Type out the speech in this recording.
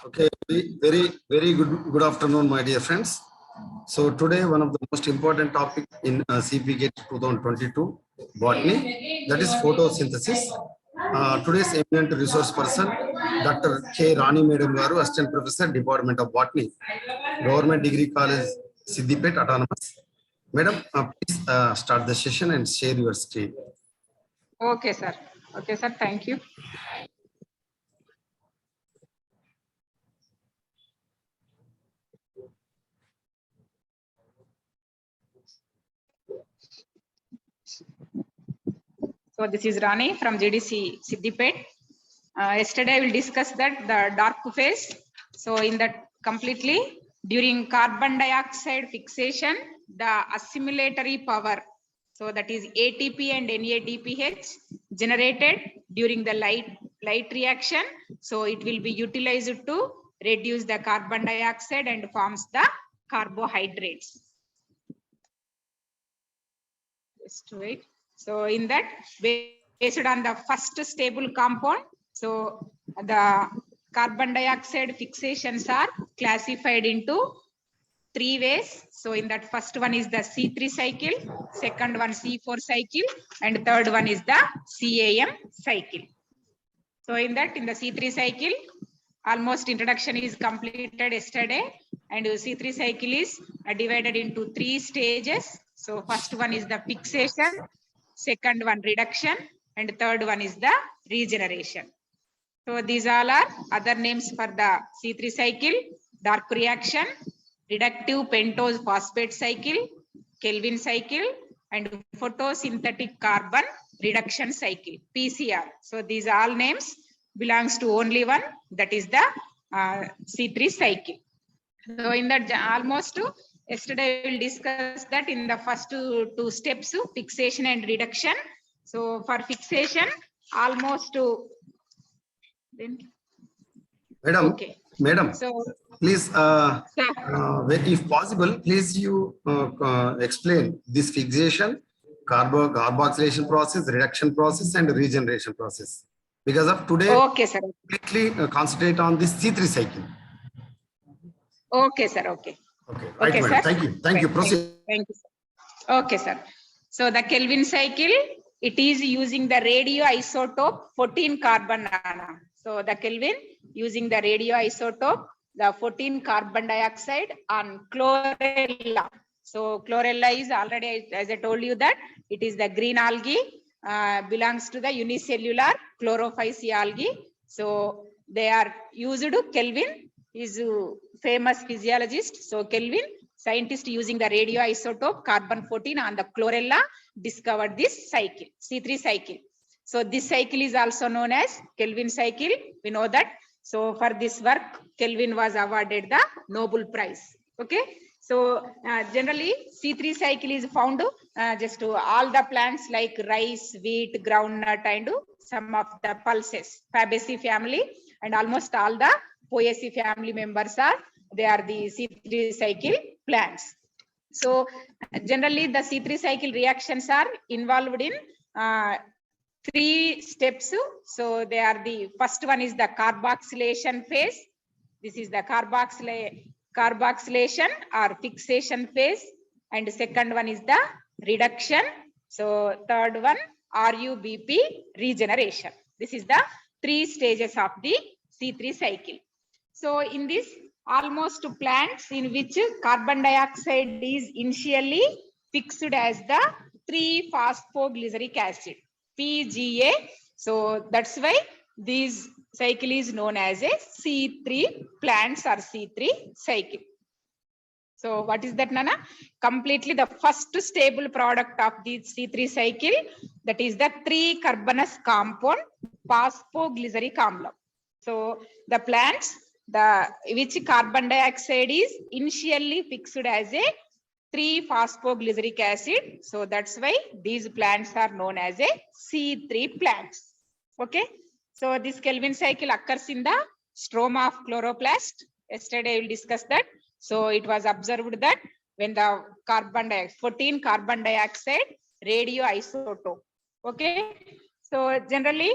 Okay, very good afternoon, my dear friends. So today, one of the most important topic in CPGET 2022 botany, that is photosynthesis. Today's eminent resource person, Dr. K.RANI Madam Garu, Assistant Professor, Department of Botany, Government Degree College, Siddipet, Autonomous. Madam, please start the session and share your screen. Okay, sir. Okay, sir. Thank you. So this is Rani from JDC Siddipet. Yesterday I will discuss that the dark phase. So in that completely during carbon dioxide fixation, the assimilatory power. So that is ATP and NADPH generated during the light reaction. So it will be utilized to reduce the carbon dioxide and forms the carbohydrates. Just wait. So in that, based on the first stable compound, so the carbon dioxide fixations are classified into 3 ways. So in that, first one is the C3 cycle, second one C4 cycle, and third one is the CAM cycle. So in that, in the C3 cycle, almost introduction is completed yesterday, and C3 cycle is divided into 3 stages. So first one is the fixation, second one reduction, and third one is the regeneration. So these all are other names for the C3 cycle: dark reaction, reductive pentose phosphate cycle, Kelvin cycle, and photosynthetic carbon reduction cycle, PCR. So these all names belongs to only one, that is the C3 cycle. So in that, almost yesterday we will discuss that in the first two steps, fixation and reduction. So for fixation, almost Madam, okay. Madam, So please, if possible, please you explain this fixation, carboxylation process, reduction process, and regeneration process. Because of today, okay, sir. Completely concentrate on this C3 cycle. Okay, sir. Okay. Okay, right, okay, madam. Sir. Thank you. Thank you. Proceed. Thank you, sir. Okay, sir. So the Kelvin cycle, it is using the radioisotope 14 carbon nano. So the Kelvin using the radioisotope, the 14 carbon dioxide on chlorella. So chlorella is already, as I told you, that it is the green algae, belongs to the unicellular chlorophysi algae. So they are used. Kelvin is a famous physiologist. So Kelvin, scientist using the radioisotope carbon 14 on the chlorella, discovered this cycle, C3 cycle. So this cycle is also known as Kelvin cycle. We know that. So for this work, Kelvin was awarded the Nobel Prize. Okay. So generally C3 cycle is found just to all the plants like rice, wheat, groundnut, and some of the pulses, Fabaceae family, and almost all the Poaceae family members are, they are the C3 cycle plants. So generally the C3 cycle reactions are involved in 3 steps. So they are, the first one is the carboxylation phase. This is the carboxylation or fixation phase, and second one is the reduction. So third one, RUBP, regeneration. This is the 3 stages of the C3 cycle. So in this, almost plants in which carbon dioxide is initially fixed as the 3-phosphoglyceric acid, PGA. So that's why this cycle is known as a C3 plants or C3 cycle. So what is that, Nana? Completely the first stable product of the C3 cycle, that is the 3-carbonous compound phosphoglyceric amla. So the plants, which carbon dioxide is initially fixed as a 3-phosphoglyceric acid. So that's why these plants are known as a C3 plants. Okay. So this Kelvin cycle occurs in the stroma of chloroplast. Yesterday I will discuss that. So it was observed that when the 14 carbon dioxide radioisotope. Okay. So generally